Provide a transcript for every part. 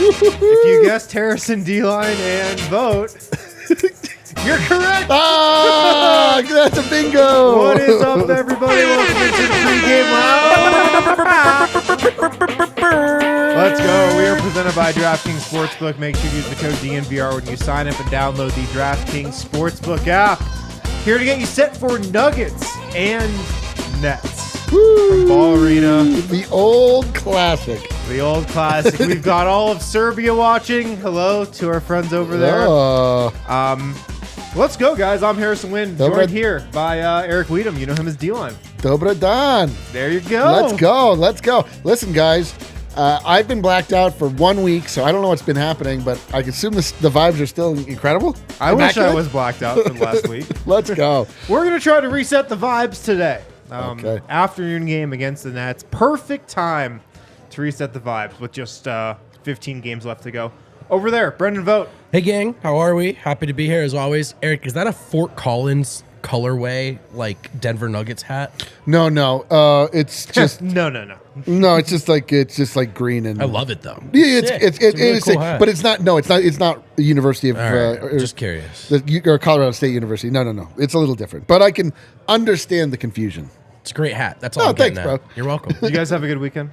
If you guessed Harrison, D-line, and Vogt, you're correct. Ah, that's a bingo. What is up, everybody? Welcome into the pregame round. Let's go. We are presented by DraftKings Sportsbook. Make sure you use the code DNVR when you sign up and download the DraftKings Sportsbook app. Here to get you set for Nuggets and Nets. From Ball Arena. The old classic. The old classic. We've got all of Serbia watching. Hello to our friends over there. Let's go, guys. I'm Harrison Wynn, joined here by Eric Wedum. You know him as D-Line. Dobra dan. There you go. Let's go. Listen, guys, I've been blacked out for 1 week, so I don't know what's been happening, but I assume the vibes are still incredible. I wish I was blacked out from last week. Let's go. We're going to try to reset the vibes today. Okay. Afternoon game against the Nets. Perfect time to reset the vibes with just 15 games left to go. Over there, Brendan Vogt. Hey, gang. How are we? Happy to be here as always. Eric, is that a Fort Collins colorway, like Denver Nuggets hat? No. It's just No. no. It's just like green and. I love it though. Yeah, It's a really it's cool sick, hat. but it's not. No, it's not. It's not the University of. All right, just curious. Or Colorado State University. No. It's a little different, but I can understand the confusion. It's a great hat. That's all. Oh, I'm getting thanks, at. bro. You're welcome. You guys have a good weekend?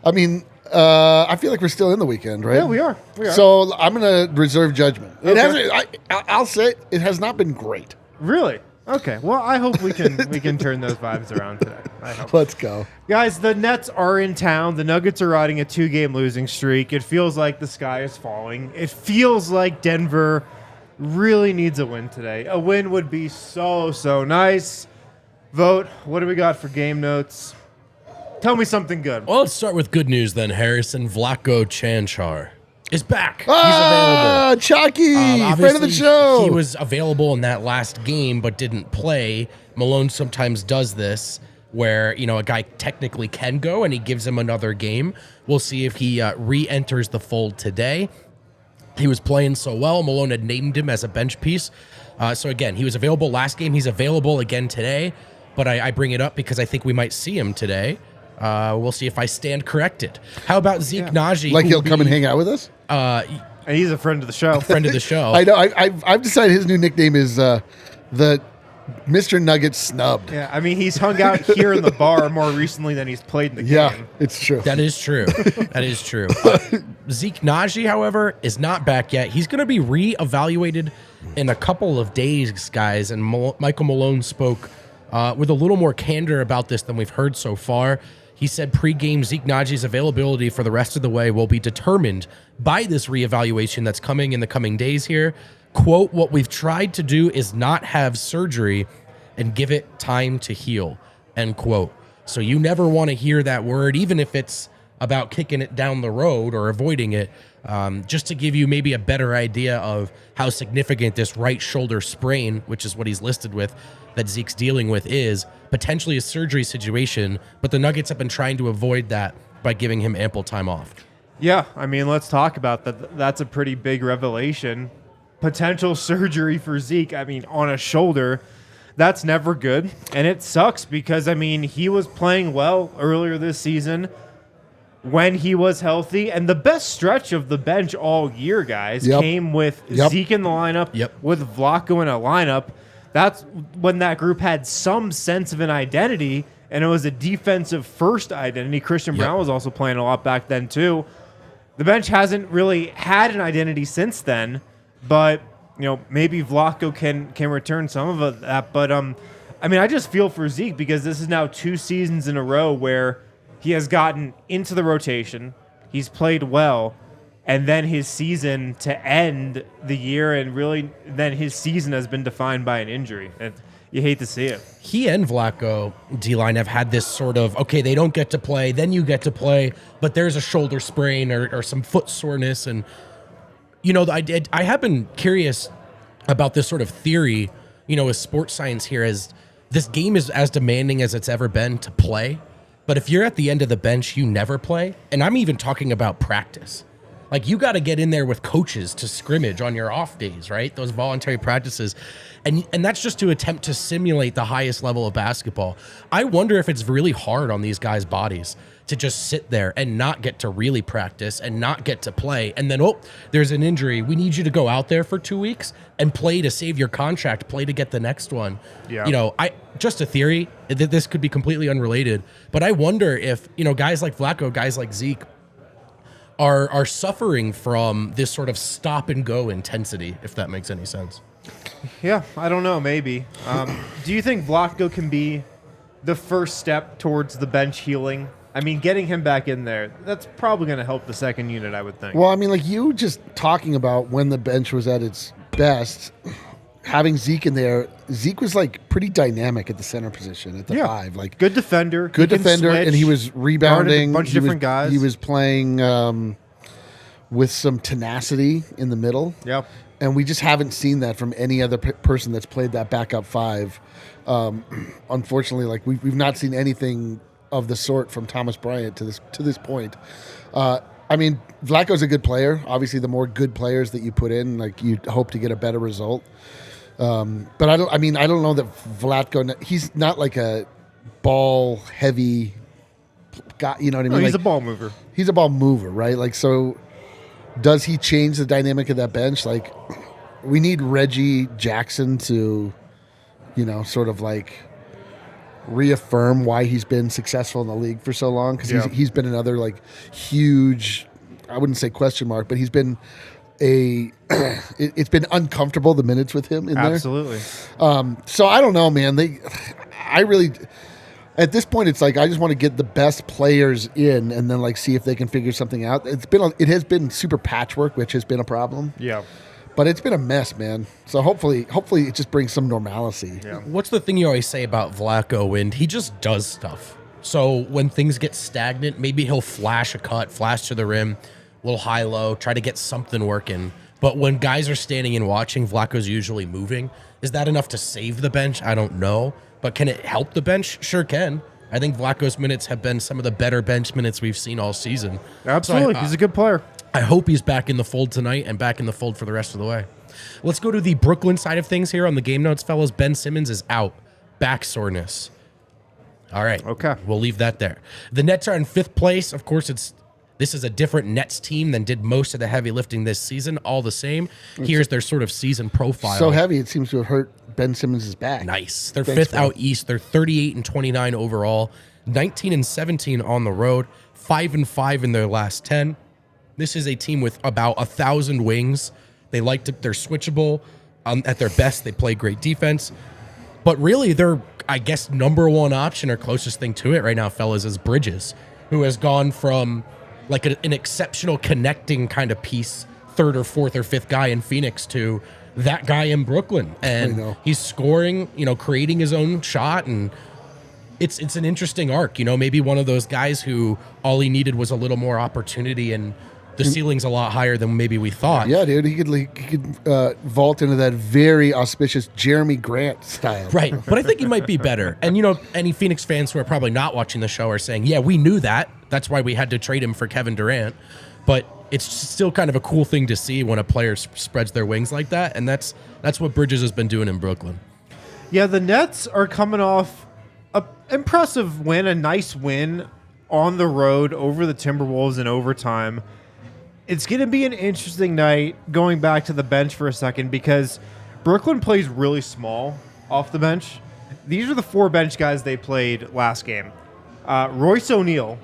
I mean, I feel like we're still in the weekend, right? Yeah, we are. So I'm gonna reserve judgment. It Okay. hasn't. I'll say it has not been great. Really? Okay. Well, I hope we can turn those vibes around today. I hope. Let's go. Guys, the Nets are in town. The Nuggets are riding a 2-game losing streak. It feels like the sky is falling. It feels like Denver really needs a win today. A win would be so nice. Vogt, what do we got for game notes? Tell me something good. Well, let's start with good news then. Harrison Vlatko Cancar is back. Ah, He's available. Chucky, friend of the show. He was available in that last game but didn't play. Malone sometimes does this where, a guy technically can go and he gives him another game. We'll see if he re-enters the fold today. He was playing so well. Malone had named him as a bench piece. So again, he was available last game. He's available again today. But I bring it up because I think we might see him today. We'll see if I stand corrected. How about Zeke Naji? Like he'll come and hang out with us? And he's a friend of the show. Friend of the show. I know. I've decided his new nickname is the Mr. Nugget Snubbed. Yeah, I mean, he's hung out here in the bar more recently than he's played in the Yeah, game. it's true. That is true. That is true. Zeke Naji, however, is not back yet. He's going to be reevaluated in a couple of days, guys. And Michael Malone spoke with a little more candor about this than we've heard so far. He said pregame Zeke Naji's availability for the rest of the way will be determined by this reevaluation that's coming in the coming days here. Quote, what we've tried to do is not have surgery and give it time to heal, end quote. So you never want to hear that word, even if it's about kicking it down the road or avoiding it, just to give you maybe a better idea of how significant this right shoulder sprain, which is what he's listed with, that Zeke's dealing with, is potentially a surgery situation, but the Nuggets have been trying to avoid that by giving him ample time off. Yeah, I mean, let's talk about that. That's a pretty big revelation. Potential surgery for Zeke, I mean, on a shoulder, that's never good. And it sucks because, I mean, he was playing well earlier this season when he was healthy. And the best stretch of the bench all year, guys, came with Zeke in the lineup, with Vlatko in a lineup. That's when that group had some sense of an identity, and it was a defensive first identity. Christian Brown was also playing a lot back then, too. The bench hasn't really had an identity since then. But, maybe Vlatko can return some of that. But, I mean, I just feel for Zeke because this is now 2 seasons in a row where he has gotten into the rotation. He's played well. And then his season to end the year, and really then his season has been defined by an injury. And you hate to see it. He and Vlatko, D-line, have had this sort of, okay, they don't get to play, then you get to play, but there's a shoulder sprain or some foot soreness. And I have been curious about this sort of theory, as sports science here, as this game is as demanding as it's ever been to play. But if you're at the end of the bench, you never play. And I'm even talking about practice. Like, you got to get in there with coaches to scrimmage on your off days, right? Those voluntary practices. And that's just to attempt to simulate the highest level of basketball. I wonder if it's really hard on these guys' bodies to just sit there and not get to really practice and not get to play. And then, there's an injury. We need you to go out there for 2 weeks and play to save your contract, play to get the next one. Yeah. You know, just a theory that this could be completely unrelated, but I wonder if, you know, guys like Vlatko, guys like Zeke are suffering from this sort of stop and go intensity, if that makes any sense. Yeah, I don't know, maybe. Do you think Vlatko can be the first step towards the bench healing? I mean, getting him back in there, that's probably going to help the second unit, I would think. Well, I mean, like you just talking about when the bench was at its best, having Zeke in there, Zeke was like pretty dynamic at the center position at the 5. Like good defender. Good defender, and he was rebounding. A bunch of different guys. He was playing with some tenacity in the middle. Yep. And we just haven't seen that from any other person that's played that backup 5. Unfortunately, like we've not seen anything of the sort from Thomas Bryant to this point. I mean, Vlatko's a good player. Obviously, the more good players that you put in, like you hope to get a better result. But I don't know that Vlatko. He's not like a ball heavy guy. You know what I mean? No, he's like, a ball mover. He's a ball mover, right? Like, so does he change the dynamic of that bench? Like, we need Reggie Jackson to, you know, sort of like reaffirm why he's been successful in the league for so long, because he's been another like huge, I wouldn't say question mark, but he's been it's been uncomfortable, the minutes with him in there. Absolutely. So I don't know, man. I really, at this point, it's like I just want to get the best players in and then like see if they can figure something out. It has been super patchwork, which has been a problem. Yeah. But it's been a mess, man. So hopefully it just brings some normalcy. Yeah. What's the thing you always say about Vlatko? And he just does stuff. So when things get stagnant, maybe he'll flash a cut, flash to the rim, little high-low, try to get something working. But when guys are standing and watching, Vlatko's usually moving. Is that enough to save the bench? I don't know. But can it help the bench? Sure can. I think Vlatko's minutes have been some of the better bench minutes we've seen all season. Absolutely. So he's a good player. I hope he's back in the fold tonight and back in the fold for the rest of the way. Let's go to the Brooklyn side of things here on the game notes, fellas. Ben Simmons is out. Back soreness. All right. Okay. We'll leave that there. The Nets are in 5th place. Of course, this is a different Nets team than did most of the heavy lifting this season. All the same, here's their sort of season profile. So heavy, it seems to have hurt Ben Simmons' back. Nice. They're Thanks, 5th out east. They're 38-29 overall, 19-17 on the road, 5-5 in their last 10. This is a team with about 1,000 wings. They're switchable. At their best, they play great defense. But really, their, I guess, number one option or closest thing to it right now, fellas, is Bridges, who has gone from like an exceptional connecting kind of piece, 3rd or 4th or 5th guy in Phoenix, to that guy in Brooklyn. And he's scoring, creating his own shot, and it's an interesting arc. Maybe one of those guys who all he needed was a little more opportunity, and the ceiling's a lot higher than maybe we thought. Yeah, dude, he could vault into that very auspicious Jeremy Grant style. Right, but I think he might be better. And, any Phoenix fans who are probably not watching the show are saying, yeah, we knew that. That's why we had to trade him for Kevin Durant. But it's still kind of a cool thing to see when a player spreads their wings like that, and that's what Bridges has been doing in Brooklyn. Yeah, the Nets are coming off an impressive win, a nice win on the road over the Timberwolves in overtime. It's going to be an interesting night going back to the bench for a second, because Brooklyn plays really small off the bench. These are the 4 bench guys they played last game. Royce O'Neal,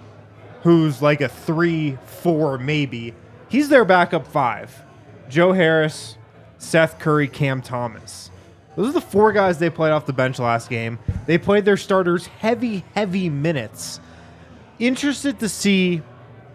who's like a 3-4 maybe, he's their backup 5. Joe Harris, Seth Curry, Cam Thomas. Those are the 4 guys they played off the bench last game. They played their starters heavy minutes. Interested to see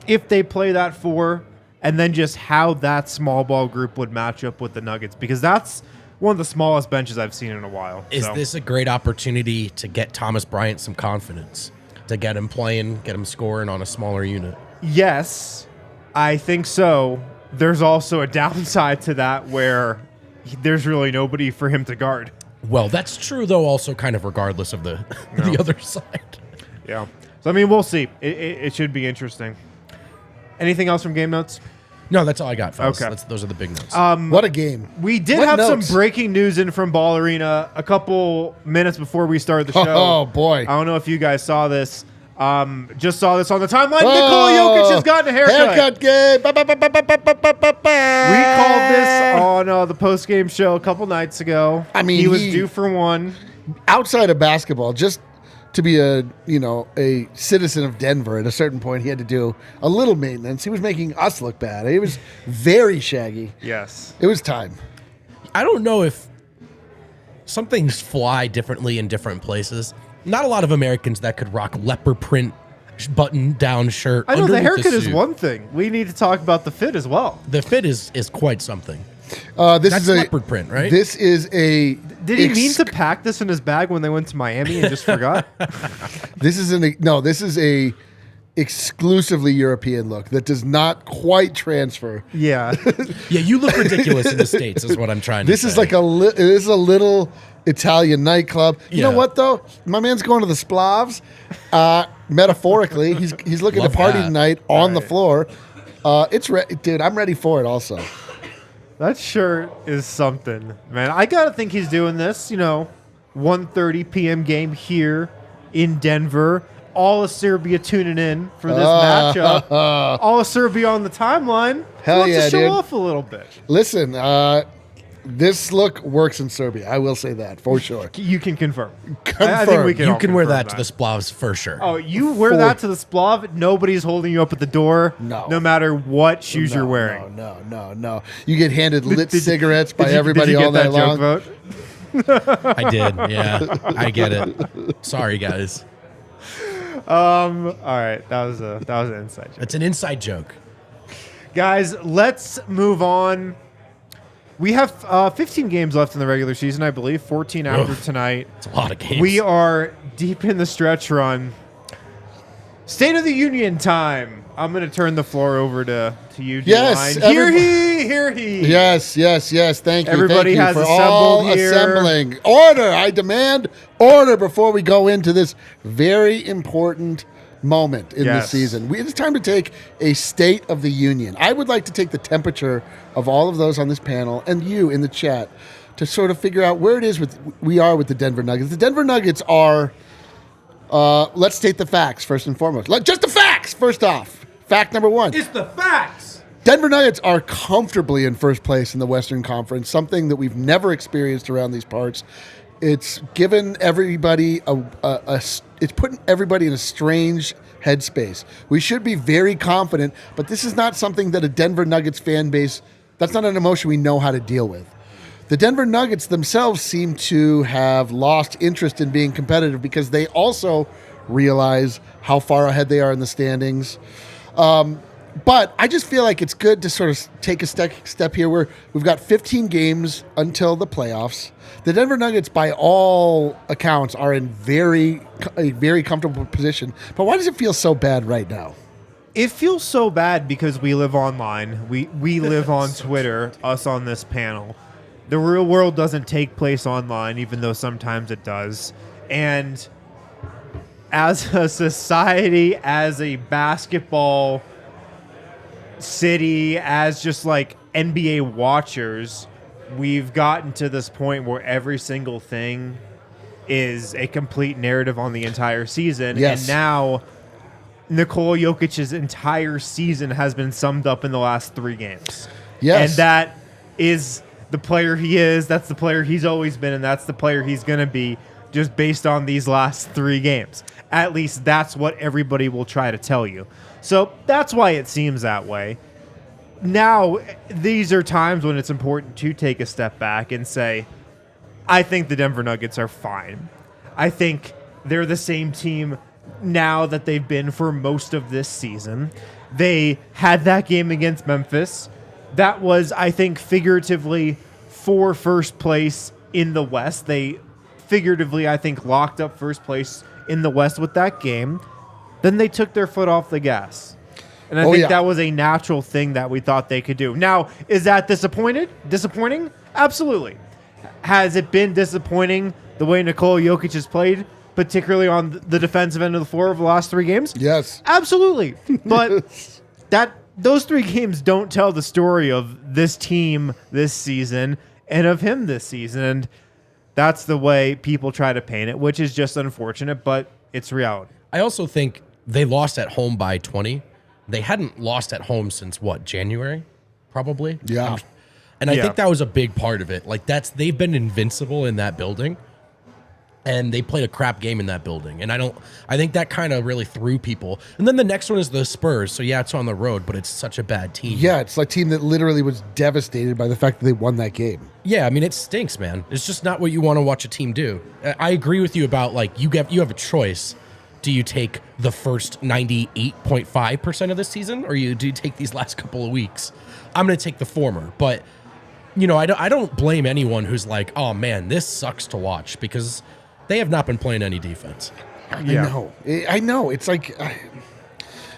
if they play that 4, and then just how that small ball group would match up with the Nuggets, because that's one of the smallest benches I've seen in a while. Is this a great opportunity to get Thomas Bryant some confidence, to get him playing, get him scoring on a smaller unit? Yes, I think so. There's also a downside to that where there's really nobody for him to guard. Well, that's true, though, also kind of regardless of the other side. Yeah. So, I mean, we'll see. It should be interesting. Anything else from game notes? No, that's all I got, fellas. Okay. Those are the big notes. What a game. We did What have notes? some breaking news in from Ball Arena a couple minutes before we started the show. Oh, boy. I don't know if you guys saw this. Just saw this on the timeline. Nikola Jokic has gotten a haircut. Haircut game. We called this on the post-game show a couple nights ago. I mean, he was due for one. Outside of basketball, just to be a citizen of Denver at a certain point, he had to do a little maintenance. He was making us look bad. He was very shaggy. Yes. It was time. I don't know if some things fly differently in different places. Not a lot of Americans that could rock leopard print button-down shirt. I know the underneath haircut is suit. one thing. We need to talk about the fit as well. The fit is quite something. This That's is a leopard print, right? This is a. Did he mean to pack this in his bag when they went to Miami and just forgot? This is This is a exclusively European look that does not quite transfer. Yeah. Yeah, you look ridiculous in the States, is what I'm trying to say. This is like this is a little Italian nightclub. You know Yeah. what though? My man's going to the Splavs. Metaphorically, he's looking Love to party that. tonight on the Right. floor. Dude, I'm ready for it. Also, That shirt is something, man. I gotta think he's doing this. 1:30 p.m. game here in Denver. All of Serbia tuning in for this matchup. All of Serbia on the timeline. Hell Wants yeah, to show dude. off a little bit. listen. This look works in Serbia. I will say that for sure. You can confirm. I think Confirm. we can. You all can wear confirm that to the Splavs for sure. Oh, you wear For- that to the Splav. Nobody's holding you up at the door. No. No matter what shoes you're No, wearing. No. You get handed lit Did- cigarettes by Did you everybody get all night that long. joke, Vogt? I did. Yeah, I get it. Sorry, guys. All right, that was an inside joke. It's an inside joke. Guys, let's move on. We have 15 games left in the regular season, I believe. 14 after tonight. It's a lot of games. We are deep in the stretch run. State of the Union time. I'm going to turn the floor over to you, Yes, D-Line. Hear he. Yes. Thank you. Everybody Thank has you for assembled all here. assembling. Order. I demand order before we go into this very important moment in the Yes. season. It's time to take a State of the Union. I would like to take the temperature of all of those on this panel and you in the chat to sort of figure out where it is we are with the Denver Nuggets. The Denver Nuggets are. Let's state the facts first and foremost. Just the facts. First off, fact number one. It's the facts. Denver Nuggets are comfortably in first place in the Western Conference, something that we've never experienced around these parts. It's given everybody it's putting everybody in a strange headspace. We should be very confident, but this is not something that a Denver Nuggets fan base, that's not an emotion we know how to deal with. The Denver Nuggets themselves seem to have lost interest in being competitive because they also realize how far ahead they are in the standings. But I just feel like it's good to sort of take a step here where we've got 15 games until the playoffs. The Denver Nuggets, by all accounts, are in a very comfortable position. But why does it feel so bad right now? It feels so bad because we live online. We live on Twitter, us on this panel. The real world doesn't take place online, even though sometimes it does. And as a society, as a basketball city, as just like NBA watchers, we've gotten to this point where every single thing is a complete narrative on the entire season. Yes. And now Nikola Jokic's entire season has been summed up in the last 3 games. Yes. And that is the player he is, that's the player he's always been, and that's the player he's going to be just based on these last 3 games. At least that's what everybody will try to tell you. So that's why it seems that way. Now, these are times when it's important to take a step back and say, I think the Denver Nuggets are fine. I think they're the same team now that they've been for most of this season. They had that game against Memphis. That was, I think, figuratively for first place in the West. They figuratively, I think, locked up first place in the West with that game. Then they took their foot off the gas. And I think that was a natural thing that we thought they could do. Now, is that disappointing? Absolutely. Has it been disappointing the way Nikola Jokic has played, particularly on the defensive end of the floor over the last 3 games? Yes. Absolutely. But that those 3 games don't tell the story of this team this season and of him this season. And that's the way people try to paint it, which is just unfortunate, but it's reality. I also think they lost at home by 20. They hadn't lost at home since what, January? Probably. Yeah. And I think that was a big part of it. Like they've been invincible in that building. And they played a crap game in that building. And I think that kind of really threw people. And then the next one is the Spurs. So yeah, it's on the road, but it's such a bad team. Yeah, it's like a team that literally was devastated by the fact that they won that game. Yeah, I mean, it stinks, man. It's just not what you want to watch a team do. I agree with you about, like, you have a choice. Do you take the first 98.5% of the season, or do you take these last couple of weeks? I'm going to take the former. But, I don't blame anyone who's like, oh, man, this sucks to watch, because they have not been playing any defense. Yeah. I know. It's like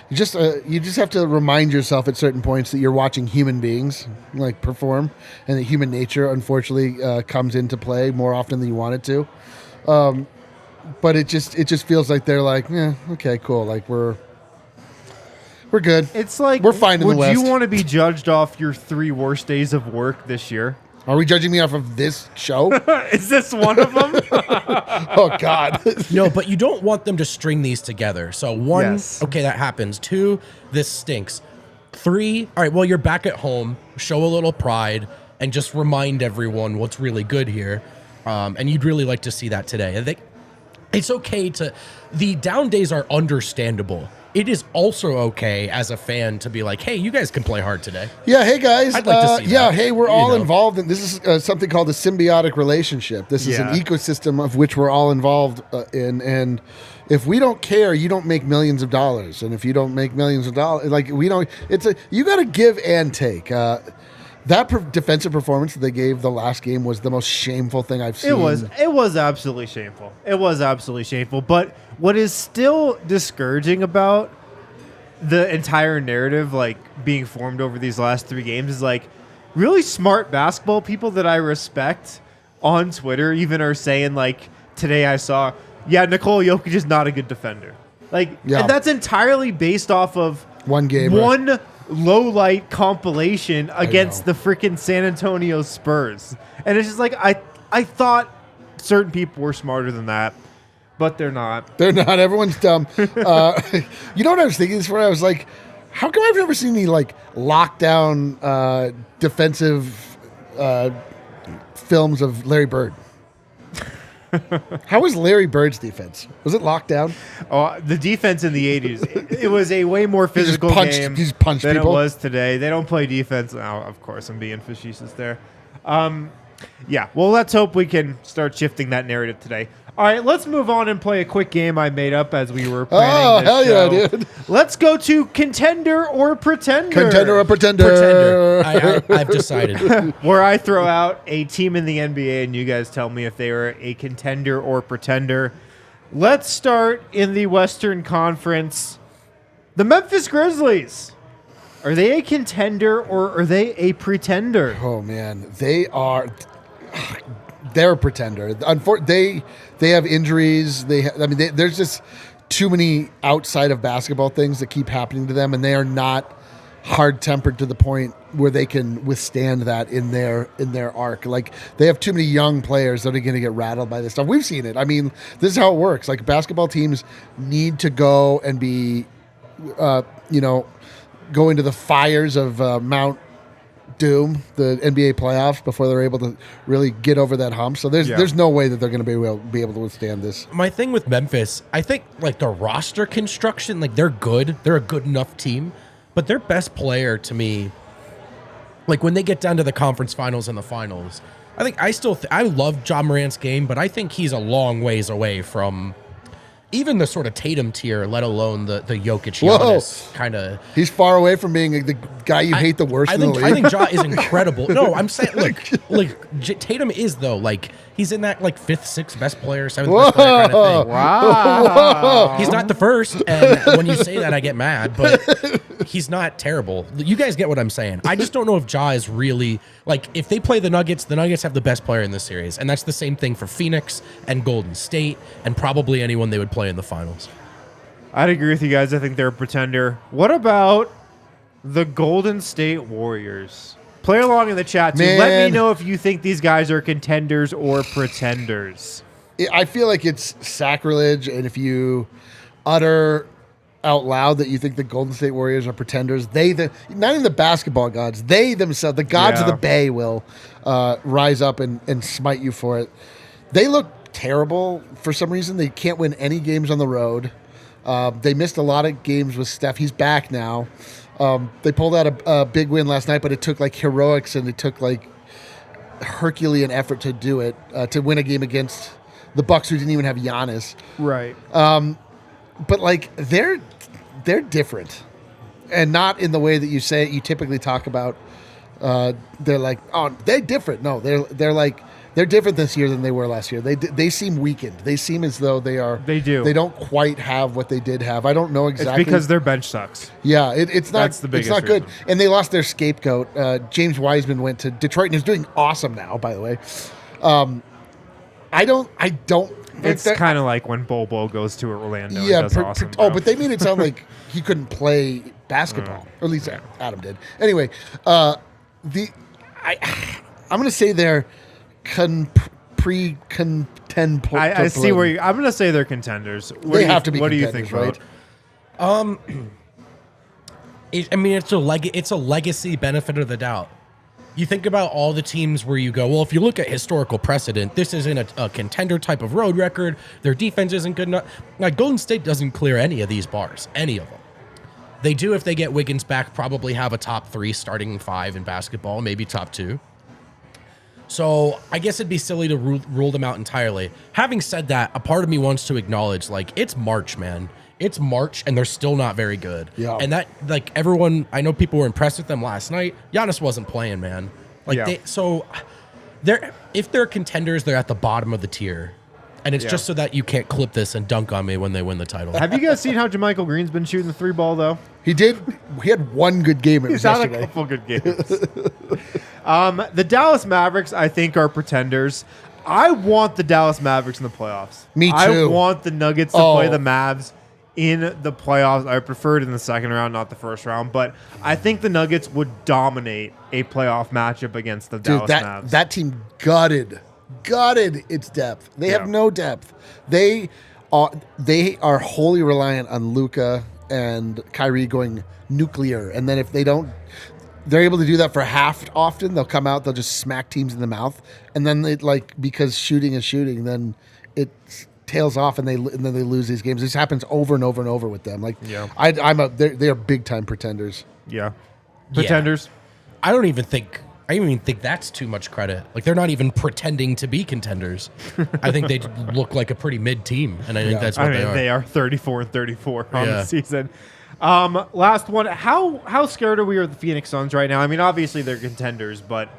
you just have to remind yourself at certain points that you're watching human beings like perform, and that human nature unfortunately comes into play more often than you want it to. But it just feels like they're like, yeah, okay, cool. Like we're good. It's like, we're fine in the West. Would you want to be judged off your 3 worst days of work this year? Are we judging me off of this show? Is this one of them? Oh, God. No, but you don't want them to string these together. So 1, Yes. okay, that happens. 2, this stinks. 3, all right, well, you're back at home. Show a little pride and just remind everyone what's really good here. And you'd really like to see that today. I think it's okay the down days are understandable. It is also okay as a fan to be like, hey, you guys can play hard today. Yeah, hey, guys. I'd like to see that. Hey, we're all involved in this. Is something called a symbiotic relationship. This is an ecosystem of which we're all involved in. And if we don't care, you don't make millions of dollars. And if you don't make millions of dollars, like we don't, you got to give and take. That defensive performance that they gave the last game was the most shameful thing I've seen. It was absolutely shameful. It was absolutely shameful. But what is still discouraging about the entire narrative, like being formed over these last 3 games, is like really smart basketball people that I respect on Twitter even are saying, like, today I saw, Nikola Jokic is not a good defender. Like, and that's entirely based off of one game, one low light compilation against the freaking San Antonio Spurs. And it's just like, I thought certain people were smarter than that, but they're not. They're not. Everyone's dumb. You know what I was thinking this morning? I was like, how come I've never seen any like lockdown defensive films of Larry Bird? How was Larry Bird's defense? Was it locked down? Oh, the defense in the 80s, it was a way more physical game he just punched than people? it was today. They don't play defense now. Of course, I'm being facetious there. Yeah, well, let's hope we can start shifting that narrative today. All right, let's move on and play a quick game I made up as we were planning this show. Yeah, dude. Let's go to Contender or Pretender. Contender or Pretender. Pretender. I've decided. Where I throw out a team in the NBA and you guys tell me if they are a contender or pretender. Let's start in the Western Conference. The Memphis Grizzlies. Are they a contender or are they a pretender? Oh, man. They're a pretender. They have injuries. There's just too many outside of basketball things that keep happening to them, and they are not hard-tempered to the point where they can withstand that in their arc. Like, they have too many young players that are going to get rattled by this stuff. We've seen it. I mean, this is how it works. Like, basketball teams need to go and be, go into the fires of Mount Doom, the NBA playoffs, before they're able to really get over that hump. So there's no way that they're going to be able to withstand this. My thing with Memphis, I think like the roster construction, like they're good. They're a good enough team, but their best player to me, like when they get down to the conference finals and the finals, I think I love Ja Morant's game, but I think he's a long ways away from even the sort of Tatum tier, let alone the Jokic Giannis kind of. He's far away from being the guy you hate the worst in the league. I think Ja is incredible. No, I'm saying Tatum is though. Like he's in that like 5th, 6th best player, 7th best player kind of thing. Wow. He's not the first, and when you say that, I get mad. But he's not terrible. You guys get what I'm saying. I just don't know if Ja is really like if they play the Nuggets have the best player in this series, and that's the same thing for Phoenix and Golden State and probably anyone they would play in the finals. I'd agree with you guys. I think they're a pretender. What about The Golden State Warriors. Play along in the chat, too. Man. Let me know if you think these guys are contenders or pretenders. I feel like it's sacrilege, and if you utter out loud that you think the Golden State Warriors are pretenders, not even the basketball gods, they themselves, the gods of the Bay will rise up and smite you for it. They look terrible for some reason. They can't win any games on the road. They missed a lot of games with Steph. He's back now. They pulled out a big win last night, but it took like heroics and it took like Herculean effort to do it, to win a game against the Bucks, who didn't even have Giannis. Right. But like they're different, and not in the way that you say it. You typically talk about. They're like, oh, they're different. No, they're like they're different this year than they were last year. They seem weakened. They seem as though they are. They do. They don't quite have what they did have. I don't know exactly. It's because their bench sucks. Yeah, it's not. That's the biggest It's not good. reason. And they lost their scapegoat. James Wiseman went to Detroit and is doing awesome now. By the way, I don't. It's kind of like when Bobo goes to Orlando and does awesome. But they made it sound like he couldn't play basketball, or at least Adam did. Anyway, I'm going to say they're pre-contend. I see where I'm going to say they're contenders. They have to be. What do you contenders, think, right? It's a legacy benefit of the doubt. You think about all the teams where you go, well, if you look at historical precedent, this isn't a contender type of road record. Their defense isn't good enough. Like Golden State doesn't clear any of these bars, any of them. They do if they get Wiggins back, probably have a top 3 starting 5 in basketball, maybe top 2. So I guess it'd be silly to rule them out entirely. Having said that, a part of me wants to acknowledge, like, it's March, man. It's March, and they're still not very good. Yeah. And that, like, everyone, I know people were impressed with them last night. Giannis wasn't playing, man. Like, if they're contenders, they're at the bottom of the tier. And it's just so that you can't clip this and dunk on me when they win the title. Have you guys seen how JaMychal Green's been shooting the 3-ball, though? He did. He had one good game. He's had a couple good games. The Dallas Mavericks, I think, are pretenders. I want the Dallas Mavericks in the playoffs. Me too. I want the Nuggets to play the Mavs in the playoffs. I prefer it in the second round, not the first round. But I think the Nuggets would dominate a playoff matchup against the Dallas Mavs. That team gutted its depth. They have no depth. They are wholly reliant on Luka and Kyrie going nuclear. And then if they don't, they're able to do that for half often. They'll come out, they'll just smack teams in the mouth. And then because shooting is shooting, then it tails off and then they lose these games. This happens over and over and over with them. They are big time pretenders. Yeah. Pretenders. I don't even think that's too much credit. Like, they're not even pretending to be contenders. I think they look like a pretty mid team, and I think that's what they are. They are 34-34 on the season. Last one. How scared are we of the Phoenix Suns right now? I mean, obviously they're contenders, but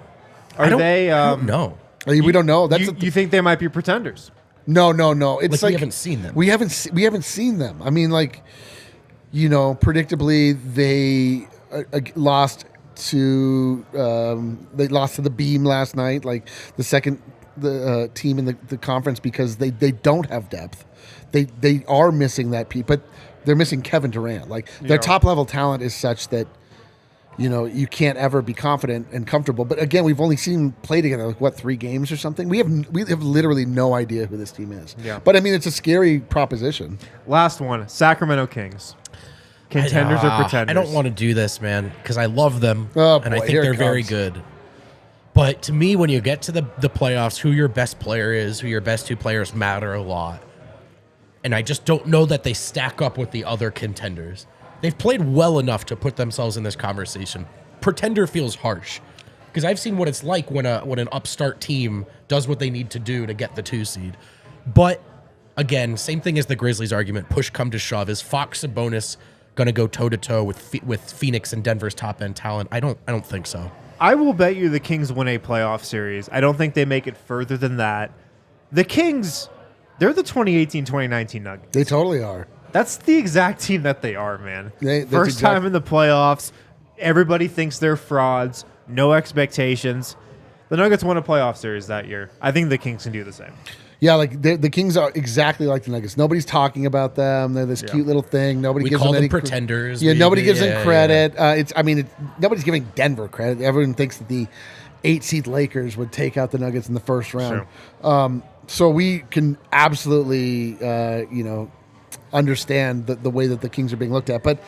I don't know. We don't know. You think they might be pretenders? No. It's we haven't seen them. We haven't seen them. I mean, predictably they lost to the Beam last night, like the second team in the conference, because they don't have depth. They are missing that piece, but they're missing Kevin Durant. Like, their top level talent is such that you can't ever be confident and comfortable. But again, we've only seen them play together 3 games or something. We have literally no idea who this team is. Yeah. But I mean, it's a scary proposition. Last one. Sacramento Kings. Contenders or pretenders? I don't want to do this, man, because I love them, and I think here it they're very comes. good. But to me, when you get to the playoffs, who your best player is, who your best 2 players matter a lot. And I just don't know that they stack up with the other contenders. They've played well enough to put themselves in this conversation. Pretender feels harsh, because I've seen what it's like when an upstart team does what they need to do to get the 2 seed. But again, same thing as the Grizzlies argument. Push come to shove, is Fox Sabonis going to go toe to toe with Phoenix and Denver's top end talent? I don't think so. I will bet you the Kings win a playoff series. I don't think they make it further than that. The Kings, they're the 2018-2019 Nuggets. They totally are. That's the exact team that they are, man. That's time in the playoffs. Everybody thinks they're frauds. No expectations. The Nuggets won a playoff series that year. I think the Kings can do the same. Yeah, like the Kings are exactly like the Nuggets. Nobody's talking about them. They're this cute little thing. Nobody We gives call them them any pretenders. Yeah, nobody gives Yeah, them credit. Nobody's giving Denver credit. Everyone thinks that the 8-seed Lakers would take out the Nuggets in the first round. So we can absolutely, understand the way that the Kings are being looked at. But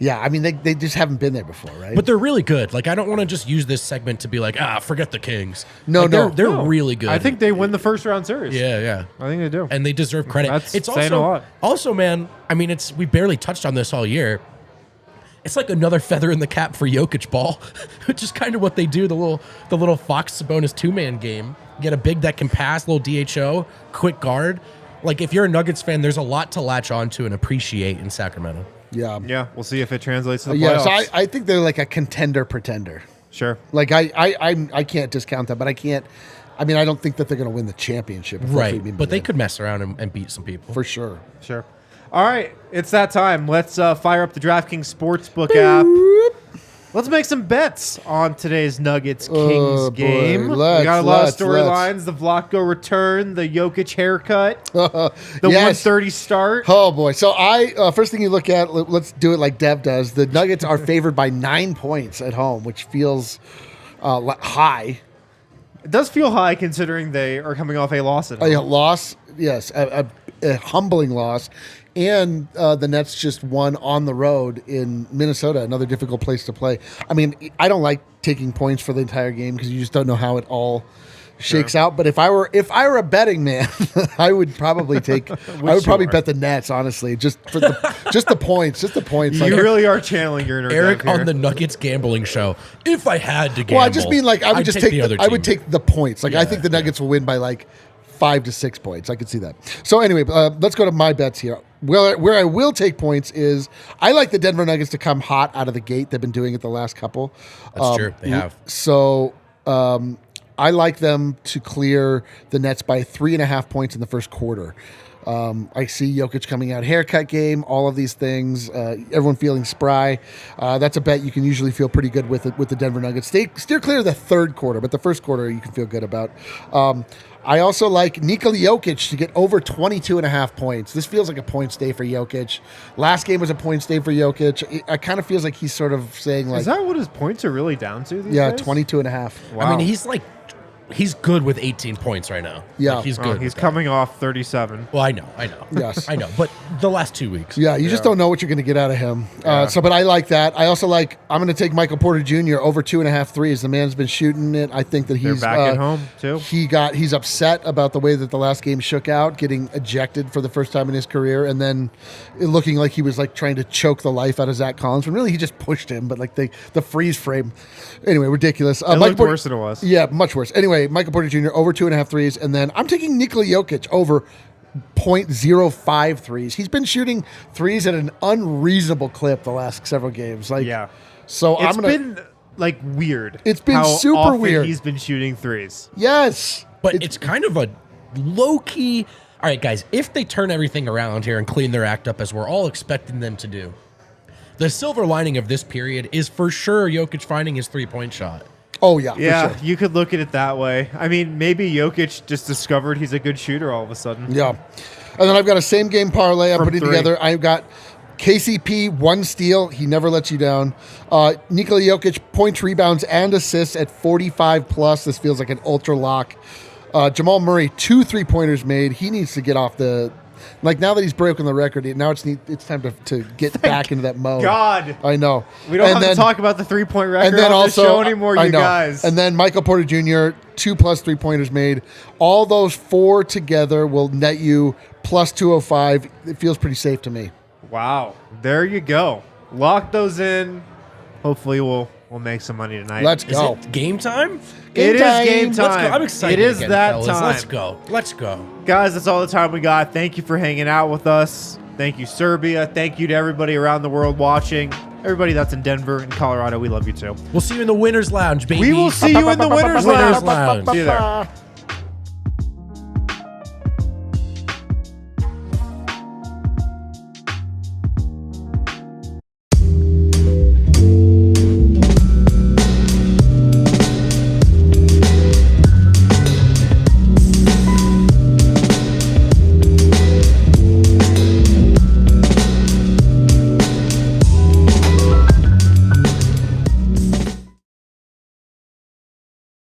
yeah, I mean, they just haven't been there before, right? But they're really good. Like, I don't want to just use this segment to be like, forget the Kings. No, like, they're really good. I think they win the first round series. Yeah. I think they do. And they deserve credit. That's it's saying a lot. Also, man, I mean, we barely touched on this all year. It's like another feather in the cap for Jokic ball, which is kind of what they do. The little Fox Sabonis 2-man game. Get a big that can pass, little DHO, quick guard. Like, if you're a Nuggets fan, there's a lot to latch onto and appreciate in Sacramento. Yeah, we'll see if it translates to the yeah. playoffs. So I think they're like a contender pretender. Sure. Like I can't discount that, but I can't. I mean, I don't think that they're going to win the championship. If that's what you mean by But they that. could mess around and beat some people. For sure. Sure. All right, it's that time. Let's fire up the DraftKings Sportsbook app. Let's make some bets on today's Nuggets-Kings game. We got a lot of storylines. The Vlatko return, the Jokic haircut, the 130 start. Oh, boy. So first thing you look at, let's do it like Dev does. The Nuggets are favored by 9 points at home, which feels high. It does feel high considering they are coming off a loss at home. A loss, yes, a humbling loss. And the Nets just won on the road in Minnesota, another difficult place to play. I mean, I don't like taking points for the entire game because you just don't know how it all shakes out. But if I were a betting man, I would probably bet the Nets, honestly, just for the points, just the points. You really are channeling your inner Eric Dev here. on the Nuggets gambling show. If I had to gamble, Well, I just mean like I would just take the other I would team. take the points. Like I think the Nuggets will win by like 5 to 6 points. I could see that. So anyway, let's go to my bets here. Where I will take points is I like the Denver Nuggets to come hot out of the gate. They've been doing it the last couple. That's true. They have. So I like them to clear the Nets by 3.5 points in the first quarter. I see Jokic coming out, haircut game, all of these things. Everyone feeling spry. That's a bet you can usually feel pretty good with the Denver Nuggets. Steer clear of the third quarter, but the first quarter you can feel good about. I also like Nikola Jokic to get over 22.5 points. This feels like a points day for Jokic. Last game was a points day for Jokic. It kind of feels like he's sort of saying like, is that what his points are really down to these days? 22.5. Wow. I mean, he's good with 18 points right now. Yeah. Like, he's Oh, good. he's with that. coming off 37. Well, I know. Yes. I know. But the last 2 weeks. Yeah, you just don't know what you're going to get out of him. But I like that. I also I'm going to take Michael Porter Jr. over 2.5 threes. The man's been shooting it. I think that he's They're back at home, too. He's upset about the way that the last game shook out, getting ejected for the first time in his career, and then it looking like he was like trying to choke the life out of Zach Collins. When really he just pushed him, but like the freeze frame. Anyway, ridiculous. It looked worse than it was. Yeah, much worse. Anyway, Michael Porter Jr. over 2.5 threes, and then I'm taking Nikola Jokic over 0.05 threes. He's been shooting threes at an unreasonable clip the last several games. So It's been like weird. It's been how super often weird. He's been shooting threes. Yes, But it's kind of a low-key... All right, guys, if they turn everything around here and clean their act up as we're all expecting them to do, the silver lining of this period is for sure Jokic finding his three-point shot. Oh, yeah. Yeah, For sure. you could look at it that way. I mean, maybe Jokic just discovered he's a good shooter all of a sudden. Yeah. And then I've got a same game parlay I'm From putting 3. together. I've got KCP, 1 steal. He never lets you down. Nikola Jokic, points, rebounds, and assists at 45 plus. This feels like an ultra lock. Jamal Murray, 2 3-pointers made. He needs to get off the... Like, now that he's broken the record, now it's time to get back into that mode. God. I know. We don't have to talk about the 3-point record on this show anymore, you guys. And then Michael Porter Jr., 2+ 3-pointers made. All those 4 together will net you plus 205. It feels pretty safe to me. Wow. There you go. Lock those in. Hopefully we'll make some money tonight. Let's Is go. it game time? It is game time. Let's go. I'm excited. It is again, that fellas. time. Let's go. Let's go. Guys, that's all the time we got. Thank you for hanging out with us. Thank you, Serbia. Thank you to everybody around the world watching. Everybody that's in Denver and Colorado, we love you too. We'll see you in the Winner's Lounge, baby. We will see you in the Winner's Lounge. Lounge. See you there.